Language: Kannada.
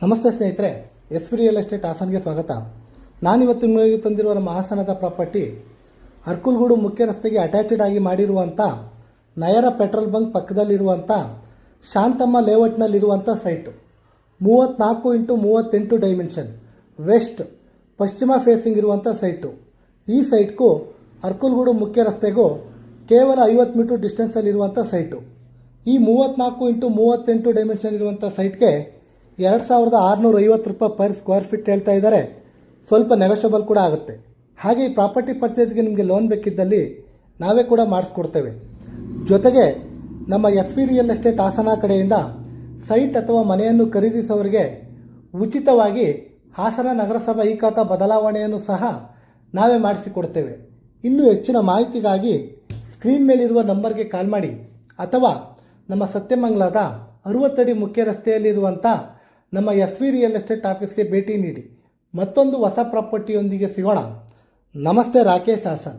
ನಮಸ್ತೆ ಸ್ನೇಹಿತರೆ, ಎಸ್ ರಿಯಲ್ ಎಸ್ಟೇಟ್ ಹಾಸನ್ಗೆ ಸ್ವಾಗತ. ನಾನಿವತ್ತು ನಿಮಗೆ ತಂದಿರುವ ನಮ್ಮ ಹಾಸನದ ಪ್ರಾಪರ್ಟಿ ಅರ್ಕುಲ್ಗೂಡು ಮುಖ್ಯ ರಸ್ತೆಗೆ ಅಟ್ಯಾಚ್ಡ್ ಆಗಿ ಮಾಡಿರುವಂಥ ನಯರ ಪೆಟ್ರೋಲ್ ಬಂಕ್ ಪಕ್ಕದಲ್ಲಿರುವಂಥ ಶಾಂತಮ್ಮ ಲೇಔಟ್ನಲ್ಲಿರುವಂಥ ಸೈಟು 34x38 ಡೈಮೆನ್ಷನ್ ವೆಸ್ಟ್ ಪಶ್ಚಿಮ ಫೇಸಿಂಗ್ ಇರುವಂಥ ಸೈಟು. ಈ ಸೈಟ್ಗೂ ಅರ್ಕುಲ್ಗೂಡು ಮುಖ್ಯ ರಸ್ತೆಗೂ ಕೇವಲ 50 ಮೀಟರ್ ಡಿಸ್ಟೆನ್ಸಲ್ಲಿರುವಂಥ ಸೈಟು. ಈ 34x38 ಡೈಮೆನ್ಷನ್ ಇರುವಂಥ ಸೈಟ್ಗೆ 2650 ರೂಪಾಯಿ ಪರ್ ಸ್ಕ್ವೇರ್ ಫೀಟ್ ಹೇಳ್ತಾ ಇದ್ದಾರೆ. ಸ್ವಲ್ಪ ನೆಗೋಷಿಯಬಲ್ ಕೂಡ ಆಗುತ್ತೆ. ಹಾಗೆ ಈ ಪ್ರಾಪರ್ಟಿ ಪರ್ಚೇಸ್ಗೆ ನಿಮಗೆ ಲೋನ್ ಬೇಕಿದ್ದಲ್ಲಿ ನಾವೇ ಕೂಡ ಮಾಡಿಸ್ಕೊಡ್ತೇವೆ. ಜೊತೆಗೆ ನಮ್ಮ ಎಸ್ ರಿಯಲ್ ಎಸ್ಟೇಟ್ ಹಾಸನ ಕಡೆಯಿಂದ ಸೈಟ್ ಅಥವಾ ಮನೆಯನ್ನು ಖರೀದಿಸೋರಿಗೆ ಉಚಿತವಾಗಿ ಹಾಸನ ನಗರಸಭಾ ಈ ಖಾತಾ ಬದಲಾವಣೆಯನ್ನು ಸಹ ನಾವೇ ಮಾಡಿಸಿಕೊಡ್ತೇವೆ. ಇನ್ನೂ ಹೆಚ್ಚಿನ ಮಾಹಿತಿಗಾಗಿ ಸ್ಕ್ರೀನ್ ಮೇಲಿರುವ ನಂಬರ್ಗೆ ಕಾಲ್ ಮಾಡಿ ಅಥವಾ ನಮ್ಮ ಸತ್ಯಮಂಗಲದ 60 ಅಡಿ ಮುಖ್ಯ ರಸ್ತೆಯಲ್ಲಿರುವಂಥ ನಮ್ಮ ಎಸ್ ರಿಯಲ್ ಎಸ್ಟೇಟ್ ಆಫೀಸ್ಗೆ ಭೇಟಿ ನೀಡಿ. ಮತ್ತೊಂದು ಹೊಸ ಪ್ರಾಪರ್ಟಿಯೊಂದಿಗೆ ಸಿಗೋಣ. ನಮಸ್ತೆ, ರಾಕೇಶ್ ಹಾಸನ್.